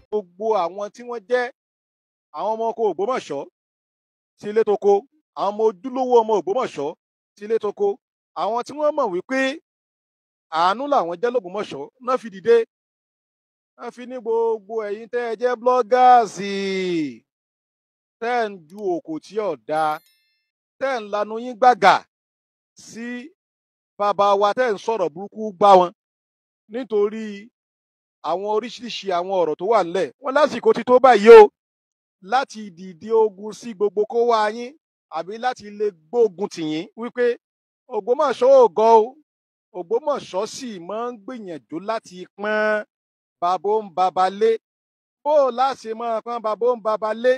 gbogbo àwọn tí wọ́n jẹ́ àwọn ọmọ ọkọ Ògbómọ̀ṣọ́ sí ilé tó kó, àwọn ọmọ ojúlówó ọmọ Ògbómọ̀ṣọ́ sí ilé tó kó, àwọn tí wọ́n mọ̀ wípé àánú làwọn jẹ́ l'Ògbómọ̀ṣọ́ náà fi dìde, náà fi ní gbogbo ẹ̀yin tẹ́ ẹ jẹ́ blọ́gàsì tẹ́ ẹ̀ ń ju òkò tí ò dáa, tẹ́ ẹ̀ ń lanu yín gbàgà sí bàbá wa, tẹ́ ẹ̀ ń sọ̀rọ̀ burúkú gbá wọn nítorí àwọn oríṣiríṣi àwọn ọ̀rọ̀ tó wà nílẹ̀. Wọ́n lásìkò ti tó báyìí o láti dìde ogun sí gbogbo kó wá yín àbí láti lè gbógun tì yín wípé Ògbómọ̀ṣọ́ ò gọ̀ o, Ògbómọ̀ṣọ́ sì máa ń gbìyànjú láti pọ́n bàbá ń bàbá lé. Bó o láṣẹ máa pọ́n bàbá ń bàbá lé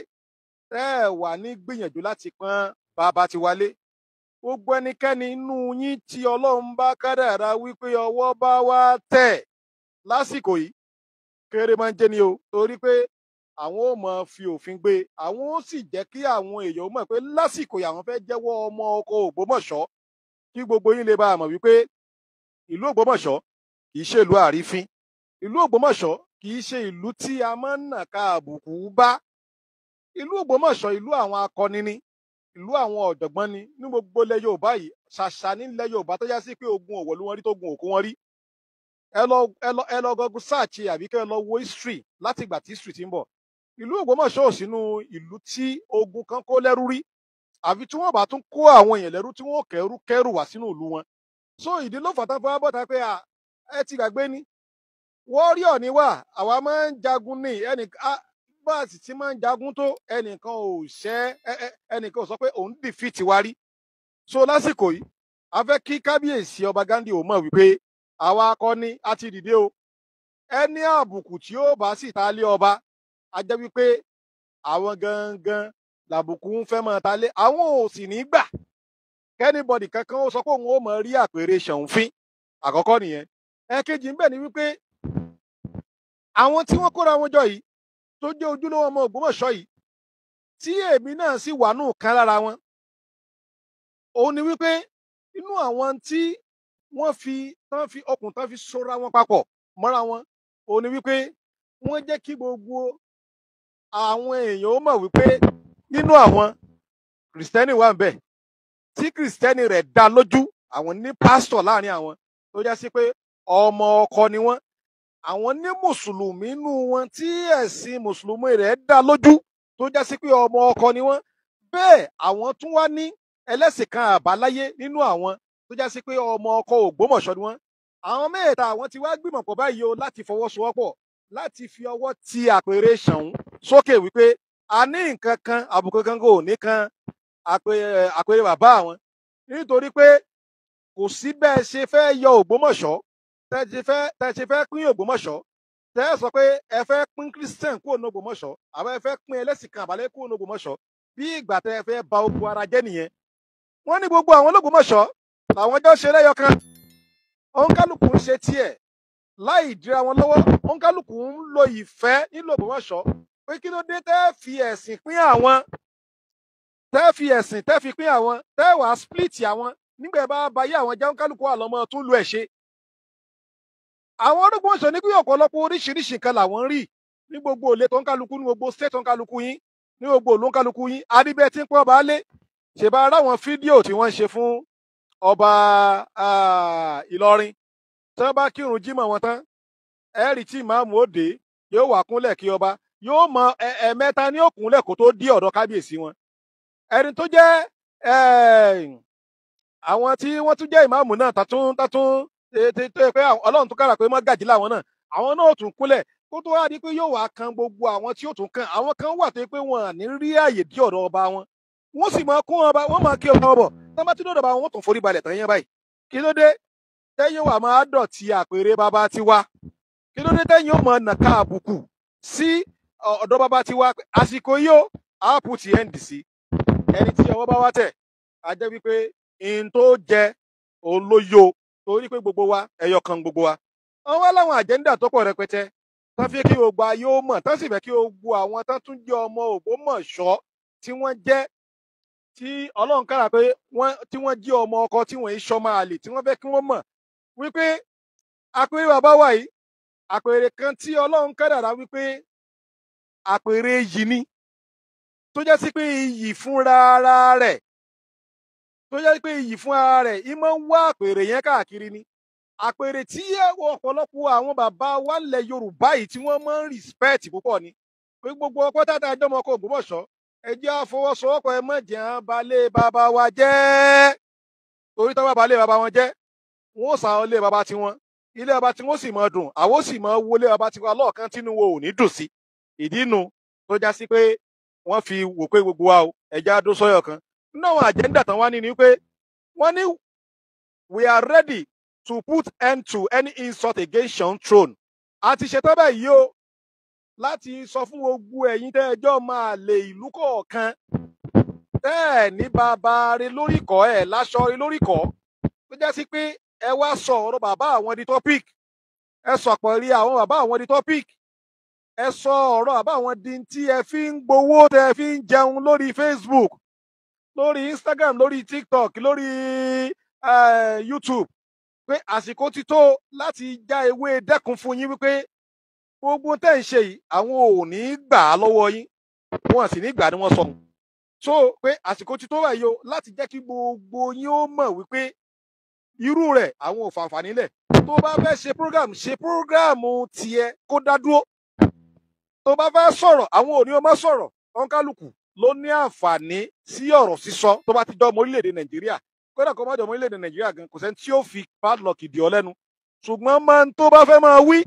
tẹ́ ẹ̀ wà ní gbìyànjú láti pọ́n bàbá ti wálé. Gbogbo ẹnikẹ́ni inú yín tí Ọlọ́run bá kádàrá wípé ọwọ́ bá wá tẹ̀ lásìkò yìí, kéré máa ń jẹ́ ni o, torí pé àwọn ò mọ̀ fi òfin gbé, àwọn ó sì jẹ́ kí àwọn èèyàn mọ̀ pé lásìkò yìí àwọn fẹ́ jẹ́wọ́ ọmọ ọkọ Ògbómọ̀ṣọ́, kí gbogbo yín lè bá a mọ̀ wípé ìlú Ògbómọ̀ṣọ́ kì í ṣe ìlú àrífín, ìlú Ògbómọ̀ṣọ́ kì í ṣe ìlú tí a máa ń nàka àbùkù bá. Ìlú Ògbómọ̀ṣọ́ ìlú àwọn akọni ni, ìlú àwọn ọ̀jọ̀gbọ́n ni. Ní gbogbo ilẹ̀ Yorùbá yìí, ṣàṣà nílẹ̀ Yorùbá tó já sí pé ogun ọ̀wọ̀ ló wọ́n rí tó gun òkú wọn rí. Ẹ lọ Google search àbí kẹ́ ẹ lọ wo history láti ìgbà tí history ti ń bọ̀. Ìlú Ògbómọ̀ṣọ́ ò sínú ìlú tí ogun kan kó lẹ́rú rí, àfi tí wọ́n bá tún kó àwọn èèyàn lẹ́rú tí wọ́n kẹ́rù wá sínú ìlú wọn. So ìdí ló fà tán fún wa bọ́ta pé ẹ ti gbàgbé ni warrior ni wá, àwa máa ń jagun ní bá a sì ti máa ń jagun tó ẹnìkan ò sọ pé òun defeat wa rí. So lásìkò yìí a fẹ́ kí kábíyèsí ọba Ghandi ò mọ̀ wípé àwa akọni a ti dìde o. Ẹni àbùkù tí ó bá sì ta lé ọba, a jẹ́ wípé àwọn gangan làbùkù ń fẹ́ máa ta lé, àwọn ò sì ní gbà kẹ́nìbọ̀dì kankan ó sọ pé òun ó mọ̀ rí àpèrè ṣàǹfín. Àkọ́kọ́ nìyẹn. Ẹ̀kejì ń bẹ ni wípé àwọn tí wọ́n kóra wọn jọ yìí tó jẹ́ ojúlówó ọmọ Ògbómọ̀ṣọ́ yìí, tí èmi náà sì wà nù kan lára wọn, òun ni wípé inú àwọn tí wọ́n fi okùn tán fi sora wọn papọ̀ mọ́ra wọn, òun ni wípé wọ́n jẹ́ kí gbogbo àwọn èèyàn ó mọ̀ wípé nínú àwọn Kìrìsìtẹ́nì wà ń bẹ, tí Kìrìsìtẹ́nì rẹ̀ dá lójú, àwọn ní pásítọ̀ láàrin àwọn tó já sí pé ọmọ ọkọ ni wọ́n. Àwọn ní mùsùlùmí nínú wọn tí ẹ̀sìn mùsùlùmí rẹ̀ dá lójú tó já sí pé ọmọ ọkọ ni wọ́n. Bẹ́ẹ̀ àwọn tún wá ní ẹlẹ́sìn kan àbáláyé nínú àwọn tó já sí pé ọmọ ọkọ Ògbómọ̀ṣọ́ ni wọ́n. Àwọn mẹ́ta àwọn ti wá gbìmọ̀ pọ̀ báyìí o láti fọwọ́sowọ́pọ̀ láti fi ọwọ́ ti àpèrè Ṣàngún sókè wípé a ní nǹkan kan àbùkù kan kò ní kan àpèrè bàbá àwọn, nítorí pé kò sí bẹ́ẹ̀ ṣe fẹ́ yọ Ògbómọ̀ṣọ́, tẹ́ ṣe fẹ́ pín Ògbómọ̀ṣọ́, tẹ́ ẹ sọ pé ẹ fẹ́ pín Christian kúrò ní Ògbómọ̀ṣọ́, àbẹ́ ẹ fẹ́ pín ẹlẹ́sìn kan àbálẹ́ kúrò ní Ògbómọ̀ṣọ́, bí ìgbà tẹ́ ẹ fẹ́ ba ogun ara jẹ́ nìyẹn. Wọ́n ní gbogbo àwọn l'Ògbómọ̀ṣọ́ làwọn jọ ṣe lẹ́yọ kan, òǹkálùkù ń ṣe tiẹ̀ láì dira wọn lọ́wọ́, òǹkálùkù ń lo ìfẹ́ nílò Ògbómọ̀ṣọ́, pé kí ló dé tẹ́ fi ẹ̀sìn pín àwọn, tẹ́ fi ẹ̀sìn tẹ́ fi pín àwọn, tẹ́ wàá split àwọn nígbà bá bayé àwọn jẹ́ òǹkálùkù àlọ́mọ tún lu ẹ̀ ṣe. Àwọn Ògbómọ̀ṣọ́ ní pé ọ̀pọ̀lọpọ̀ oríṣiríṣi nǹkan làwọn ń rí ní gbogbo òlé tó ń kálukú, ní gbogbo state tó ń kálukú yín, ní gbogbo òlú ń kálukú yín. Adíbẹ́ tí ń pọ́n ọba lé, ṣèbá ráwọn fídíò tí wọ́n ń ṣe fún ọba Ìlọrin tí wọ́n bá kírun jímọ̀ wọn tán, ẹ̀rí tí ìmáàmù ó dé yóò wà kúnlẹ̀ kí ọba, yóò mọ ẹ̀ẹ̀mẹ́ta ní òkúnlẹ̀ kó tó dé ọ̀dọ̀ kábíyèsí wọn. Ẹni tó jẹ́ àwọn tí wọ́n tún jẹ́ ìmáàmù náà tàtún tó yẹ pé Ọlọ́run tó kára pé mọ́gàjí làwọn náà, àwọn náà ò tún kúnlẹ̀ kó tó wá di pé yóò wá kan gbogbo àwọn tí ó tún kan. Àwọn kan wà tó yẹ pé wọn à ní rí àyè dí ọ̀dọ̀ ọba wọn, wọ́n sì máa kún ọba, wọ́n máa kí ọba wọn bọ̀, tán bá tún dọ̀dọ̀ ọba wọn tún forí balẹ̀ tán yẹn báyìí. Kí ló dé tẹ́yìn wà máa dọ̀tí àpèrè bàbá tiwa? Kí ló dé tẹ́yìn ó máa nàka àbùkù sí ọ̀dọ̀ bàbá tiwa? Àsìkò yìí ó á put end sí ẹni tí ọwọ́ bá wá tẹ̀, a jẹ́ wípé in tó jẹ olóyo, torí pé gbogbo wa ẹyọ kan gbogbo wa. Wọ́n wá láwọn àjẹ́ndà tó pọ̀ rẹpẹtẹ tán fi kí gbogbo ayé ó mọ̀, tán sì fẹ́ kí gbogbo àwọn tán tún jẹ́ ọmọ Ògbómọ̀ṣọ́ tí wọ́n jẹ́, tí Ọlọ́run kára pé tí wọ́n jẹ́ ọmọ ọkọ tí wọ́n ń ṣọmọ àlè, tí wọ́n fẹ́ kí wọ́n mọ̀ wípé àpèrè bàbá wa yìí àpèrè kan tí Ọlọ́run kádàrá wípé àpèrè yìí ni tó jẹ́ sí pé iyì fúnra ara rẹ̀ tó jẹ́ pé iyì fún ara rẹ̀ ìmọ̀ ń wá àpèrè yẹn káàkiri ni àpèrè tí ọ̀pọ̀lọpọ̀ àwọn bàbá wa ilẹ̀ Yorùbá yìí tí wọ́n máa ń respect púpọ̀ ni pé gbogbo ọpẹ́ tàtà àjọmọ kò Ògbómọ̀ṣọ́ ẹ jẹ́ àfọwọ́sowọ́pọ̀ ẹ má jẹ́ à ń balẹ̀ bàbá wa jẹ́ torí tó bá balẹ̀ bàbá wọn jẹ́ wọn ò sàn ilé bàbá tiwọn ilé bàbá tí wọ́n sì máa dùn àwọn sì máa wọlé bàbá tiwa lọ́ọ̀kan tínú wo ò ní dùn sí ìdí nu tó já sí pé wọ́n fi wò pé gbogbo wa o ẹ̀já dó sọ́yọ̀ kan nínú àwọn àjẹ́ńdà tán wá ní ni pé wọ́n ní we are ready to put end to any insult against Seun throne àti ṣetán báyìí o láti sọ fún gbogbo ẹ̀yin tẹ́ ẹjọ́ máa lè ìlú kọ̀ọ̀kan tẹ́ ẹ̀ ní bàbá rẹ lórí kọ́ ẹ̀ láṣọ rẹ lórí kọ́ tó jẹ́ sí pé ẹ wá sọ ọ̀rọ̀ bàbá àwọn di topic ẹ sọ àpọ̀rí àwọn bàbá àwọn di topic ẹ sọ ọ̀rọ̀ bàbá àwọn di tí ẹ fi ń gbowó tẹ́ ẹ fi ń jẹun lórí Facebook lórí Instagram lórí TikTok lórí YouTube pé àsìkò ti tó láti já ewé dẹ́kun fún yín wípé gbogbo tẹ́ ń ṣe yìí àwọn ò ní gbà á lọ́wọ́ yín wọn sì ní gbà ni wọ́n sọ so pé àsìkò ti tó báyìí o láti jẹ́ kí gbogbo yín ó mọ̀ wípé irú rẹ̀ àwọn ò fàǹfààní lẹ̀ tó bá fẹ́ ṣe program tiẹ̀ kó dá dúró tó bá fẹ́ sọ̀rọ̀ àwọn ò ní o má sọ̀rọ̀ ọ̀nkálùkù ló ní àǹfààní sí ọ̀rọ̀ sísọ tó bá ti jọ ọmọ orílẹ̀-èdè Nàìjíríà kódà kó má jọ ọmọ orílẹ̀-èdè Nàìjíríà gan kò sẹ́ni tí ó fi padlock dì ọ́ lẹ́nu ṣùgbọ́n máa ń tó bá fẹ́ máa wí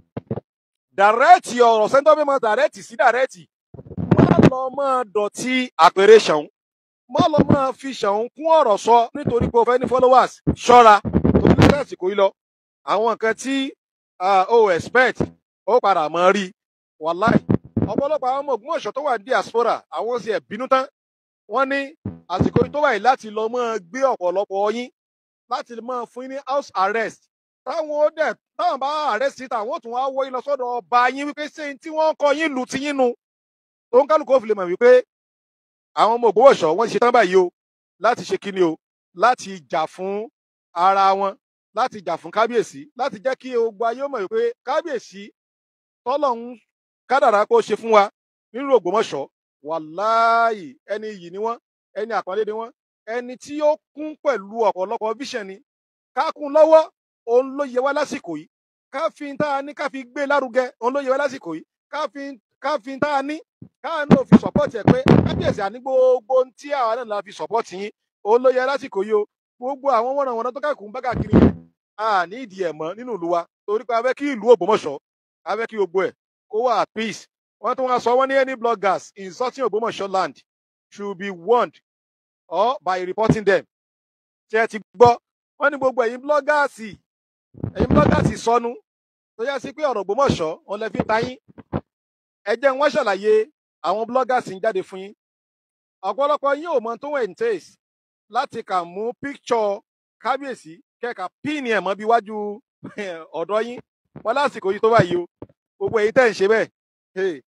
dàrẹ́ẹ̀tì ọ̀rọ̀ sẹ́ńtọ́ fẹ́ máa dàrẹ́ẹ̀tì sí dàrẹ́ẹ̀tì má lọ máa dọ̀tí àpèrè Ṣàún má lọ máa fi Ṣàún kún ọ̀rọ̀ sọ nítorí pé o fẹ́ ní followers ṣọ́ra tó ní sẹ́ẹ̀sì kò í lọ àwọn nǹkan tí o expect ó padà mọ́ rí wàláì ọ̀pọ̀lọpọ̀ àwọn ọmọ Ògbómọ̀ṣọ́ tó wà ní diaspora àwọn sì ẹ̀ bínú tán wọ́n ní àsìkò tó wà yìí láti lọ máa gbé ọ̀pọ̀lọpọ̀ yín láti máa fún yín ní house arrest táwọn bá arrest yín táwọn tún wá wọ́ yín lọ sọ́dọ̀ ọba yín wípé ṣé tí wọ́n kọ yín lù tí yín nu tó ń kálukú ó fi lè mọ̀ wípé àwọn ọmọ Ògbómọ̀ṣọ́ wọ́n ti ṣe tán báyìí o láti ṣe kíni o láti jà fún ara wọn láti jà fún kábíyèsí láti jẹ́ kí gbogbo ayé mọ̀ wípé kábíyèsí tọ́lọ́hún kádàrá kó ṣe fún wa nínú Ògbómọ̀ṣọ́ wàláì ẹni yìí ni wọ́n ẹni àpọ́nlé ni wọ́n ẹni tí ó kún pẹ̀lú ọ̀pọ̀lọpọ̀ vision ni ká kún lọ́wọ́ òun ló yẹ wá lásìkò yìí ká fi tá a ní ká fi gbé lárugẹ òun ló yẹ wá lásìkò yìí ká fi tá a ní ká náà fi support ẹ pé kábíyèsí àní gbogbo tí àwa náà la fi support yín òun ló yẹ lásìkò yìí o gbogbo àwọn wọnàwọnà tó kàkùn bá káàkiri yẹn a ní ìdí ẹ̀ mọ́ nínú ìlú wa torí pé a fẹ́ kí ìlú Ògbómọ̀ṣọ́ a fẹ́ kí gbogbo ẹ̀ kó wà at peace wọ́n tún wá sọ wọ́n ní any bloggers insulting Ògbómọ̀ṣọ́ land should be warned or by reporting them ṣé ẹ ti gbọ́ wọ́n ní gbogbo ẹ̀yin bloggers sọnù tó yẹ sí pé ọ̀rọ̀ Ògbómọ̀ṣọ́ òun lè fi ta yín ẹ jẹ́ wọ́n ṣàlàyé àwọn bloggers ń jáde fún yín ọ̀pọ̀lọpọ̀ yín ò mọ tó wẹ̀ ń tẹ̀sí láti kà mú picture kábíyèsí kẹ́ka píìnì ẹ̀ mọ́ bí wájú ọ̀dọ́ yín wọ́n lásìkò yìí tó báyìí o gbogbo èyí tẹ̀ ń ṣe bẹ́ẹ̀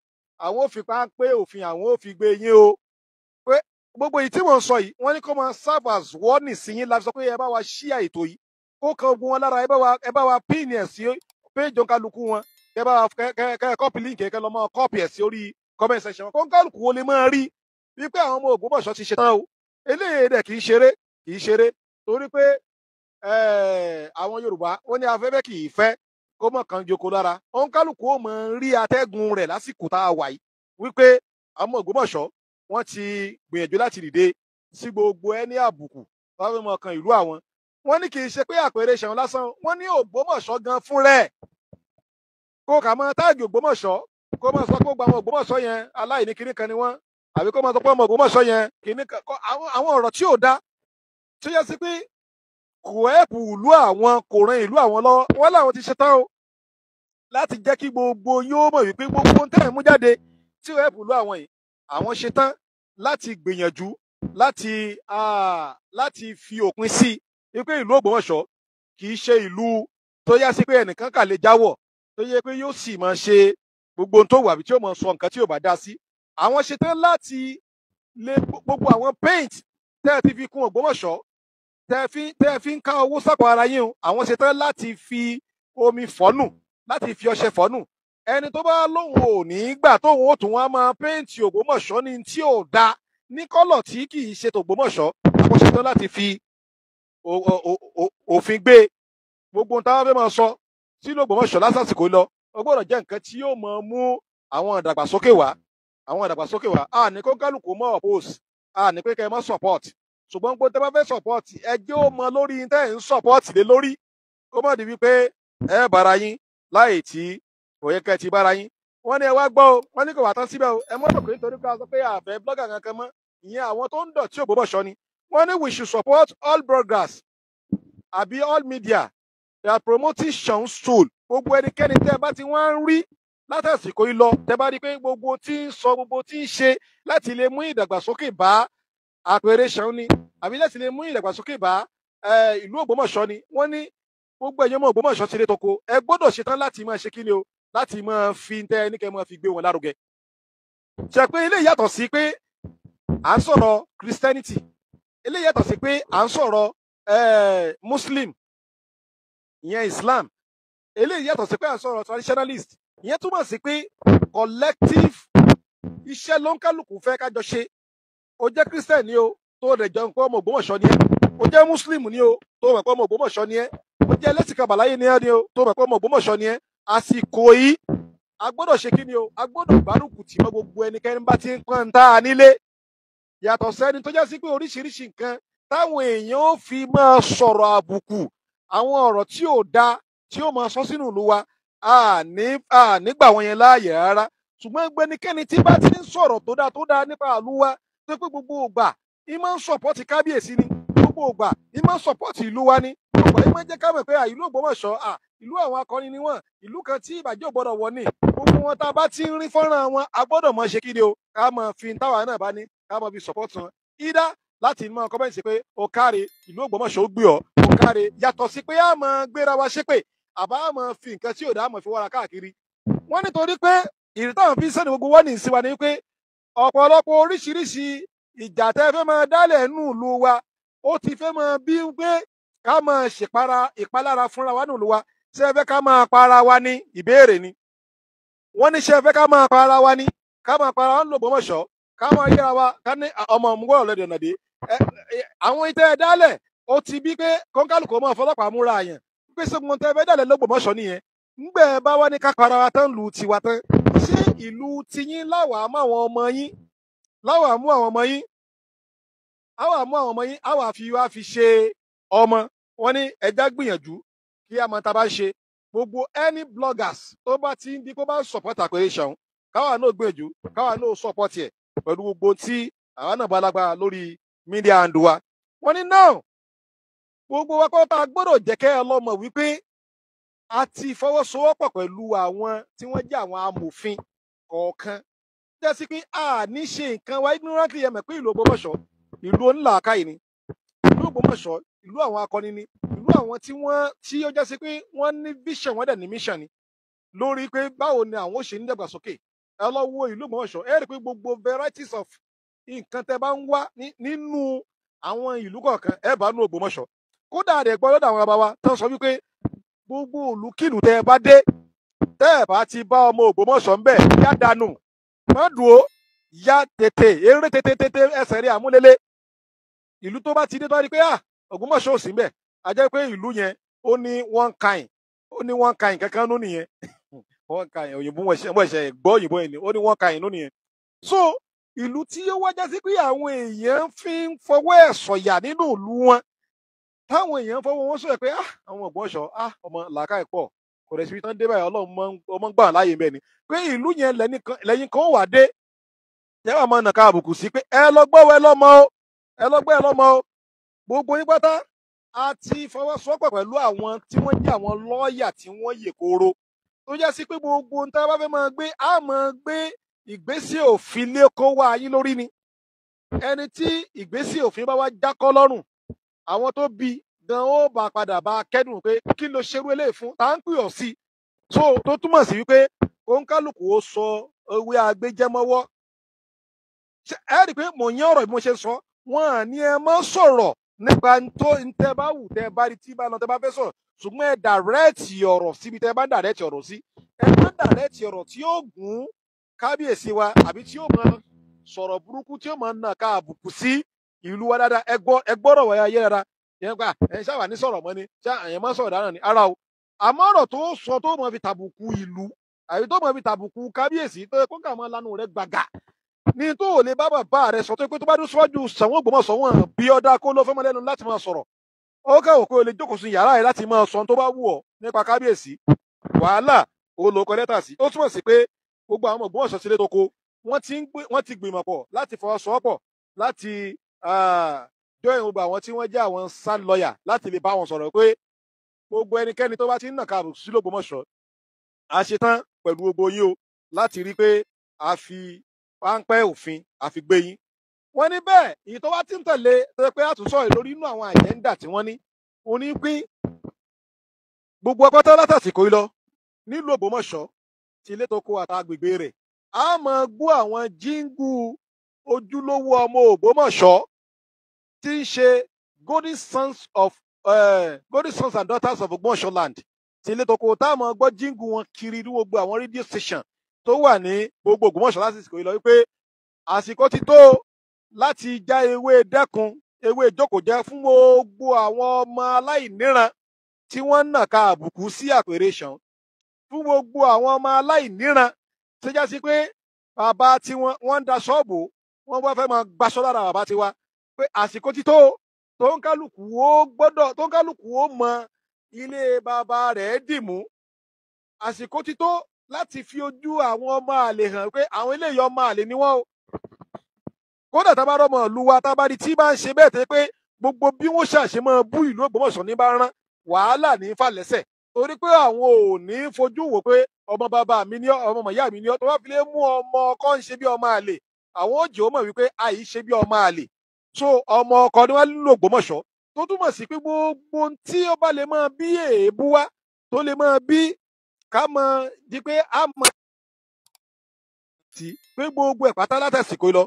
àwọn ò fi pápé òfin àwọn ò fi gbé yín o pé gbogbo èyí tí mò ń sọ yìí wọ́n ní kó máa serve as warning sí yín láti sọ pé ẹ bá wa share ètò yìí kó kan ogun wọn lára ẹ bá wa píìnì ẹ̀ sí péjọ kálukú wọn ẹ bá wa kẹ́ kọ́pì líǹkì kẹ́ lọ́ mọ́ kọ́pì ẹ̀ sí orí comment section kó kálukú wo lè máa rí wípé àwọn ọmọ Ògbómọ̀ṣọ́ ti ṣe tán o eléyìí dẹ̀ kì í ṣeré torí pé àwọn Yorùbá wọ́n ní afẹ́fẹ́ kì í fẹ́ kó mọ̀ kan joko lára òǹkálùkù ó mọ̀ rí atẹ́gùn rẹ̀ lásìkò tá a wà yìí wípé àwọn Ògbómọ̀ṣọ́ wọ́n ti gbìyànjú láti dìde sí gbogbo ẹni àbùkù wọ́n fẹ́ mọ̀ kan ìlú àwọn wọ́n ní kì í ṣe pé àpẹẹrẹ Ṣàún lásán wọ́n ní Ògbómọ̀ṣọ́ gan fún rẹ̀ kó kà mọ́ táàgì Ògbómọ̀ṣọ́ kó mọ̀ sọ pé gbogbo àwọn Ògbómọ̀ṣọ́ yẹn aláìní kinní kan ni wọ́n àbí kó mọ̀ sọ pé ọmọ Ògbómọ̀ṣọ́ yẹn kinní kan àwọn ọ̀rọ̀ tí ò dá tó yẹ sí pé kò ẹ̀pù ìlú àwọn kò ran ìlú àwọn lọ́wọ́ wọ́n láwọn ti ṣetán o láti jẹ́ kí gbogbo yóò mọ̀ wípé gbogbo ń tẹ̀ mú jáde tí ò ẹ̀pù ìlú àwọn yìí àwọn ṣetán láti gbìyànjú láti fi òpin sí wípé ìlú Ògbómọ̀ṣọ́ kì í ṣe ìlú tó yá sí pé ẹnìkan kà lè jáwọ́ tó yẹ pé yóò sì máa ṣe gbogbo ohun tó wà bí tí yóò máa sọ nǹkan tí yóò bá dá sí àwọn ṣetán láti lé gbogbo àwọn paint tẹ́ ẹ ti fi kún Ògbómọ̀ṣọ́ tẹ́ ẹ fi ń ká owó sápò ara yín o àwọn ṣetán láti fi omi fọ́nù láti fi ọṣẹ fọ́nù. Ẹni tó bá lóun ò ní gbà tóun ó tún wá máa péǹtì Ògbómọ̀ṣọ́ ní tí ò da ní kọ́lọ̀ tí kì í ṣe tògbómọ̀ṣọ́, àwọn ṣetán láti fi òfin gbé gbogbo ohun táwọn fẹ́ máa sọ sílùú Ògbómọ̀ṣọ́ lásàsìkò lọ. Ó gbọ́dọ̀ jẹ́ nǹkan tí yóò máa mú àwọn ìdàgbàsókè wá, a ní kó kálukú mọ́ oppose, a ní pé kẹ́ ẹ mọ́ support, ṣùgbọ́n gbogbo tẹ́ bá fẹ́ support ẹ jẹ́ ó mọ lórí tẹ́ ẹ̀ ń support lé lórí, kó má di wípé ẹ bára yín láì tí kò yẹ kẹ́ ẹ ti bára yín. Wọ́n ní ẹ wá gbọ́ o, wọ́n ní kò wá tán síbẹ̀ o, ẹ mọ́ pé nítorí pé a sọ pé àfẹ́ blogger kankan mọ́, ìyẹn àwọn tó ń dọ̀tí Ògbómọ̀ṣọ́ ni. Wọ́n ní we should support all bloggers àbí all media they are promoting Seun Soul. Gbogbo ẹnikẹ́ni tẹ́ ẹ bá ti wá ń rí látàsìkò yìí lọ, tẹ́ bá rí pé gbogbo tí ń sọ, gbogbo tí ń ṣe láti lè mú ìdàgbàsókè bá àpèrè Seun ni, àbí láti lè mú ìdàgbàsókè bá ìlú Ògbómọ̀ṣọ́ ni. Wọ́n ní gbogbo ẹ̀yin ọmọ Ògbómọ̀ṣọ́ ti lé toko, ẹ gbọ́dọ̀ ṣetán láti máa ṣe kíni o, láti máa fi tẹ́ ẹ ní kẹ́ máa fi gbé wọn lárugẹ. Ṣe pé ilé yàtọ̀ sí pé à ń sọ̀rọ̀ Christianity, ilé yàtọ̀ sí pé à ń sọ̀rọ̀ Muslim, ìyẹn Islam. Eléyìí yàtọ̀ sí pé à ń sọ̀rọ̀ traditionalist, ìyẹn túmọ̀ sí pé collective iṣẹ́ ló ń kálukú fẹ́ kájọ ṣe. Ó jẹ́ Christian ni o tó rẹ̀ jọ pé ọmọ Ògbómọ̀ṣọ́ ni ẹ́, ó jẹ́ Muslim ni o tó mọ̀ pé ọmọ Ògbómọ̀ṣọ́ ni ẹ́, ó jẹ́ ẹlẹ́sìn kan àbáláyé ni ẹ́ ni o tó mọ̀ pé ọmọ Ògbómọ̀ṣọ́ ni ẹ́. Àsìkò yìí a gbọ́dọ̀ ṣe kí ni o, a gbọ́dọ̀ gbárùkù tì mọ́ gbogbo ẹnikẹ́ni bá ti ń pọ́n tá a nílé, yàtọ̀ sẹ́ni tó jẹ́ sí pé oríṣiríṣi nǹkan táwọn èèyàn ó fi máa sọ̀rọ̀ àbùkù, àwọn ọ̀rọ̀ tí ò da tí ó máa sọ sínú ìlú wa, nígbà wọn yẹn láàyè rárá. Ṣùgbọ́n ẹnikẹ́ni tí bá ti ń sọ̀rọ̀ tó dáa nípa ìlú wa, tó pé gbogbo ògbà ìmọ̀ ń sọ̀pọ̀tì kábíyèsí ni, gbogbo ògbà ìmọ̀ ń sọ̀pọ̀tì ìlú wa ni, gbogbo ìmọ̀ jẹ́ ká mọ̀ pé ìlú Ògbómọ̀ṣọ́ ìlú àwọn akọni ni wọ́n, ìlú kan tí ìbàjẹ́ ò gbọ́dọ̀ wọ̀ ni. Gbogbo wọn tá a bá ti ń rí fọ́nrán wọn, a gbọ́dọ̀ mọ̀ ṣe kíni o, ká mọ̀ fi táwa náà bá ní ká mọ̀ fi support wọn. Ìdá láti mọ kọ́mẹ́ǹtì pé ó káre ìlú Ògbómọ̀ṣọ́ ó gbé ọ, ó káre, yàtọ̀ sí pé a máa gbéra wa ṣépè, àbá máa fi nǹkan tí ò dá mọ̀ fi wára káàkiri. Wọ́n nítorí pé ìrì táwọn fi ń sẹ́ni gbogbo wọ́n ní ìsìn wa ni pé ọ̀pọ̀lọpọ̀ oríṣiríṣi ìjà tẹ́ fẹ́ máa dálẹ̀ nù ìlú wa, ó ti fẹ́ máa bí pé ká máa ìpalára fúnra wa nù ìlú wa. Ṣé ẹ fẹ́ ká máa para wa ní? Ìbéèrè ni. Wọ́n ní ṣé ẹ fẹ́ ká máa para wa ní? Ká máa para wa ní Ògbómọ̀ṣọ́, ká máa yẹra wa, ká ní ọmọ òmùgbọ́ ọ̀lẹ́dẹ̀ ọ̀nàdé. Àwọn ìtẹ́ ẹ dálẹ̀ ó ti bí pé kọ́ńkálùkù máa fọlọ́pàá múra àyàn pé sógun tẹ́ fẹ́ dálẹ̀ l'Ógbómọ̀ṣọ́ nìyẹn. Ńgbẹ́ bá wá ní ká para wa tán lù tiwa tán, ṣé ìlú tiyín láwàá mú àwọn ọmọ yín, láwàá mú àwọn ọmọ yín, àwa fi ṣe ọmọ. Wọ́n ní ẹja gbìyànjú kí a mọ tá a bá ń ṣe. Gbogbo any bloggers tó bá ti ń di kó bá ń support àpèrè Seun, káwa náà gbìyànjú, káwa náà support ẹ̀ pẹ̀lú gbogbo tí àwa náà bá lágbára lórí media and wa. Wọ́n ní náà gbogbo wa kọ́ tá a gbọ́dọ̀ jẹ́ kẹ́ ẹ lọ́mọ wípé a ti fọwọ́sowọ́pọ̀ pẹ̀lú àwọn tí wọ́n jẹ́ àwọn amòfin kọ̀ọ̀kan. Jẹ́ sí pé a ní ṣe nǹkan wa ignorantly, yẹn mọ̀ pé ìlú Ògbómọ̀ṣọ́ ìlú onílàákàyè ni, ìlú Ògbómọ̀ṣọ́ ìlú àwọn akọni ni, ìlú àwọn tí ó jẹ́ sí pé wọ́n ní vision, wọ́n dẹ̀ ní mission ni lórí pé báwo ni àwọn ó ṣe ní dàgbàsókè. Ẹ lọ wo ìlú Ògbómọ̀ṣọ́, ẹ rí i pé gbogbo varieties of nǹkan tẹ́ bá ń wá nínú àwọn ìlú kọ̀ọ̀kan ẹ bá nú Ògbómọ̀ṣọ́. Kódà rẹ̀ gbọ́ lọ́dọ̀ àwọn bàbá wa tó sọ wípé gbogbo ìlúkìlú tẹ́ ẹ bá dé, tẹ́ ẹ bá ti bá ọmọ Ògbómọ̀ṣọ́ ń bẹ̀, yá dànù, má dùn ó, yá tètè, eré tètè ẹsẹ̀ rí àmúlélé. Ìlú tó bá ti dé tó rí pé Ògbómọ̀ṣọ́ ò sí ńbẹ̀, a jẹ́ pé ìlú yẹn ó ní one kind kankan nú nìyẹn. One kind òyìnbó wọ́n ṣe gbọ́ òyìnbó yẹn ni, ó ní one kind nú nìyẹn. So ìlú tí ó wá jẹ́ sí pé àwọn èèyàn fi ń fọwọ́ ẹ̀ sọ̀yà nínú ìlú wọn, táwọn èèyàn fọwọ́ wọn sọ̀yà pé àwọn Ògbómọ̀ṣọ́ ọmọ làákàyè pọ̀, kò rẹ̀ síbi tán dé báyìí, Ọlọ́run ọmọ ń gbà láàyè bẹ́ẹ̀ ni, pé ìlú yẹn lẹ́yìn kan wà dé tẹ́wà máa nàka àbùkù sí pé ẹ lọ gbọ́ ẹ lọ́mọ o, gbogbo yín pátá a ti fọwọ́sowọ́pọ̀ pẹ̀lú àwọn tí wọ́n jẹ́ àwọn lọ́ọ̀yà tí wọ́n yè kooro, tó jẹ́ sí pé gbogbo ohun tá a bá fẹ́ máa gbé, a máa gbé ìgbésẹ̀ òfin lé kó wá yín lórí ni. Ẹni tí ìgbésẹ̀ òfin bá wá jákọ́ lọ́rùn, àwọn tó bí gan ó bá padà bá kẹ́dùn pé kí ló ṣerú eléyìí fún, tá ń pè ọ́ sí. So tó túmọ̀ sí wípé kóńkálùkù ó sọ ewé agbéjẹ́mọ́wọ́. Ẹ rí i pé mò ń yán ọ̀rọ̀ bí mo ṣe sọ, wọn à ní ẹ má sọ̀rọ̀ nípa tó ń tẹ́ bá wù tẹ́ bá rí tí bá lọ tẹ́ bá fẹ́ sọ̀rọ̀ ṣùgbọ́n ẹ dàrẹ́ẹ̀tì ọ̀rọ̀ síbi tẹ́ bá dàrẹ́ẹ̀tì ọ̀rọ̀ sí ẹ má dàrẹ́ẹ̀tì ọ̀rọ̀ tí ó gùn kábíyèsí wa àbí tí ó máa sọ̀rọ̀ burúkú tí ó máa nà ká àbùkù sí ìlú wa dáadáa ẹ gbọ́dọ̀ wọ̀ ayé dáadáa yẹn gbà ẹ ṣáà ní sọ̀rọ̀ mọ́ ni ṣá àyẹ̀ má sọ̀rọ̀ dáná ni ara o àmọ́ ọ̀rọ̀ tó sọ tó máa fi tàbùkù ìlú àbí tó máa fi tàbùkù kábíyèsí tó yẹ kó kà máa lanu rẹ gbàgà ní tó ò lè bá bàbá rẹ sọ tó pé tó bá dún síwájú Ṣàngó Ògbómọ̀ṣọ́ wọn bí ọdá kó ló fẹ́ mọ́ lẹ́nu láti máa sọ̀rọ̀ ó kẹ́wò pé o lè jókòó sí yàrá rẹ láti máa sọ tó bá wù ọ́ nípa kábíyèsí wàhálà ó lọ kọ lẹ́tà sí ó túmọ̀ sí pé gbogbo àwọn Ògbómọ̀ṣọ́ sílé tó kó wọ́n ti gbìmọ̀ pọ̀ láti fọwọ́sowọ́pọ̀ láti join gbogbo àwọn tí wọ́n jẹ́ àwọn sand lawyer láti lè bá wọn sọ̀rọ̀ pé gbogbo ẹnikẹ́ni tó bá ti ń nà ká sí l'Ògbómọ̀ṣọ́ a ṣetán pẹ̀lú gbogbo yín o láti rí pé a fi páńpẹ́ òfin àfi gbé yín. Wọ́n ní bẹ́ẹ̀ èyí tó wá ti ń tẹ̀lé tó yẹ pé àtúnṣọ lórí inú àwọn àjẹ́ńdà tí wọ́n ní òní pín gbogbo ọpọtọ látàsìkò yìí lọ nílùú Ògbómọ̀ṣọ́ ti ilé tó kó àtàgbègbè rẹ̀ a máa gbọ́ àwọn jíngù ojúlówó ọmọ Ògbómọ̀ṣọ́ tí ń ṣe golden sons and daughters of Ògbómọ̀ṣọ́ land ti ilé tó kó tá a máa gbọ́ jíngù wọn kiri ní gbogbo àwọn radio station tó wà ní gbogbo Ògbómọ̀ṣọ́ lásìkò yìí lọ wípé àsìkò ti tó láti já ewé dẹ́kun ewé ìjókòó fún gbogbo àwọn ọmọ aláìníran tí wọ́n ń nàka àbùkù sí àpèrè ṣàn fún gbogbo àwọn ọmọ aláìníran tó já sí pé bàbá tí wọ́n ń da ṣọ́ọ̀bù wọ́n bá fẹ́ máa gbaṣọ́ lára bàbá tiwa pé àsìkò ti tó tó ń kálukú ó mọ ilé bàbá rẹ̀ dìmú àsìkò ti tó láti fi ojú àwọn ọmọ àlè hàn pé àwọn eléyìí ọmọ àlè ni wọ́n o kódà tá a bá rọmọ ìlú wa tá a bá rí tí bá ń ṣe bẹ́ẹ̀ tẹ́ pé gbogbo bí wọ́n ṣàṣe máa bú ìlú Ògbómọ̀ṣọ́ ní bá rán wàhálà ní fàlẹ́sẹ̀ torí pé àwọn ò ní fojú wò pé ọmọ bàbá mi ní ọmọ ìyá mi ní tó bá fi lè mú ọmọ ọkọ ń ṣe bí ọmọ àlè àwọn òjò mọ̀ wípé àì ṣe bí ọmọ àlè so ọmọ ọkọ ni wọ́n lò Ògbómọ̀ṣọ́ tó túmọ̀ sí pé gbogbo tí ó bá lè máa bí èébú wá tó lè máa bí ká mọ di pé a mọ tí pé gbogbo ẹ̀ pátá látàsìkò lọ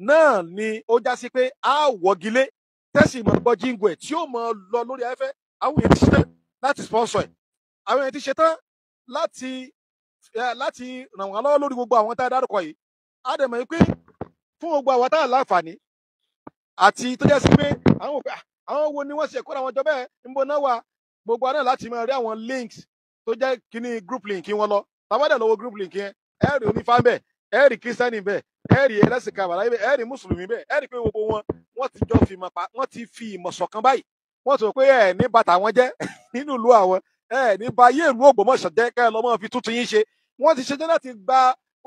náà ni ó já sí pé a wọ́gilé tẹ́sí mọ̀ gbọ́ jíǹgù ẹ̀ tí ó mọ̀ lọ lórí afẹ́fẹ́ àwọn èèyàn ti ṣetán láti sponsor ẹ̀ àwọn èèyàn ti ṣetán láti ràn wọ́n lọ́wọ́ lórí gbogbo àwọn tá a dárúkọ yìí á dẹ̀ mọ̀ pé fún gbogbo àwọn tá a láǹfààní àti tó jẹ́ sí pé àwọn wo ni wọ́n ṣe kóra wọn jọ bẹ́ẹ̀ ń bọ̀ náà wà gbogbo àná láti máa rí àwọn links tó jẹ́ kíní group link wọn lọ tàbádẹ̀ lọ́wọ́ group link yẹn ẹ rí onífá bẹ́ẹ̀ ẹ rí kírísítẹ́nì bẹ́ẹ̀ ẹ rí ẹlẹ́sìn kàbàlà bẹ́ẹ̀ ẹ rí mùsùlùmí bẹ́ẹ̀ ẹ rí pé gbogbo wọn wọ́n ti fi ìmọ̀ ṣọ̀kan báyìí wọ́n sọ pé ẹ ní bàtà wọn jẹ́ nínú ìlú àwọn ẹ ní ba yé ìlú Ògbómọ̀ṣọ́ jẹ́ kẹ́ ẹ lọ́mọ fi tuntun yín ṣe wọ́n ti ṣetán láti gba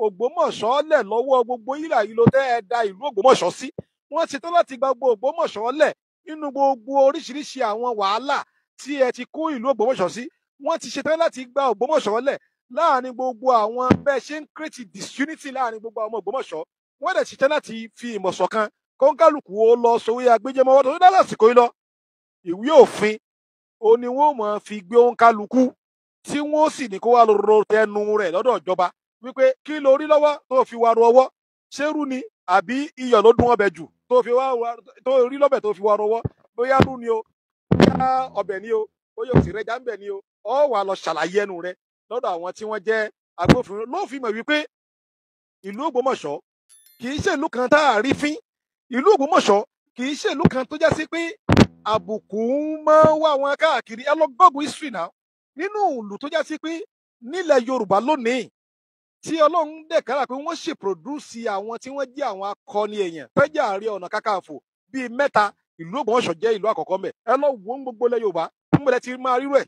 Ògbómọ̀ṣọ́ lẹ̀ lọ́wọ́ gbogbo ìlà yìí ló tẹ́ ẹ da ìlú Ògbómọ̀ṣọ́ sí wọ́n ṣetán láti gba gbogbo Ògbómọ̀ṣọ́ lẹ̀ nínú gbogbo oríṣiríṣi àwọn wàhálà tí ẹ ti kó ìlú Ògbómọ̀ṣọ́ sí wọ́n ti ṣetán láti gba Ògbómọ̀ṣọ́ lẹ̀ láàrin gbogbo àwọn bẹ́ẹ̀ ṣe ń create disunity láàrin gbogbo àwọn Ògbómọ̀ṣọ́ wọ́n dẹ̀ ṣetán láti fi ìmọ̀ ṣọ̀kan kọ́ńkálùkù ó lọ sówé agbẹjẹmọ́wọ́ tó dá lásìkò yìí lọ ìwé òfin ó ní wọ́n máa fi gbé òǹkálùkù tí wọ́n sì ní kó wá ro tẹnu rẹ̀ lọ́dọ̀ ìjọba wípé kí ló rí lọ́wọ́ tó fi wá ro ọwọ́ ṣérú ni àbí iyọ̀ ló dún ọbẹ̀ jù tó rí lọ́bẹ̀ tó fi wá ro ọwọ́ bóyá rú ni o bóyá ọbẹ̀ ni o bóyá òsì rẹ̀ já ń bẹ̀ ni o ọ wà lọ ṣàlàyé ẹnu rẹ̀ lọ́dọ̀ àwọn tí wọ́n jẹ́ agbófinró ló fi mọ̀ wípé ìlú Ògbómọ̀ṣọ́ kì í ṣe ìlú kan tá a rí fín ìlú Ògbómọ̀ṣọ́ kì í ṣe ìlú kan tó já sí pé àbùkù máa ń wá wọn káàkiri ẹ lọ gbọ́gbọ́ history náà nínú ìlú tó já sí pé nílẹ̀ Yorùbá lónìí tí Ọlọ́run dẹ̀kára pé wọ́n ṣe pòdúsì àwọn tí wọ́n jẹ́ àwọn akọni èèyàn tẹ́jà Ààrẹ Ọ̀nà Kakanfò bíi 3 ìlú Ògbómọ̀ṣọ́ jẹ́ ìlú àkọ́kọ́ mẹ́ ẹ lọ wo gbogbo ilẹ̀ Yorùbá ń bẹ̀rẹ̀ ti máa rírọ̀ ẹ̀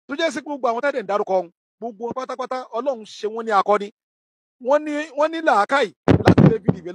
tó jẹ́ sí gbogbo àwọn tẹ́lẹ̀ ń dárúkọ gbogbo pátápátá Ọlọ́run ṣe wọ́n ní akọni wọ́n ní làákàyè láti lè fi dìbẹ̀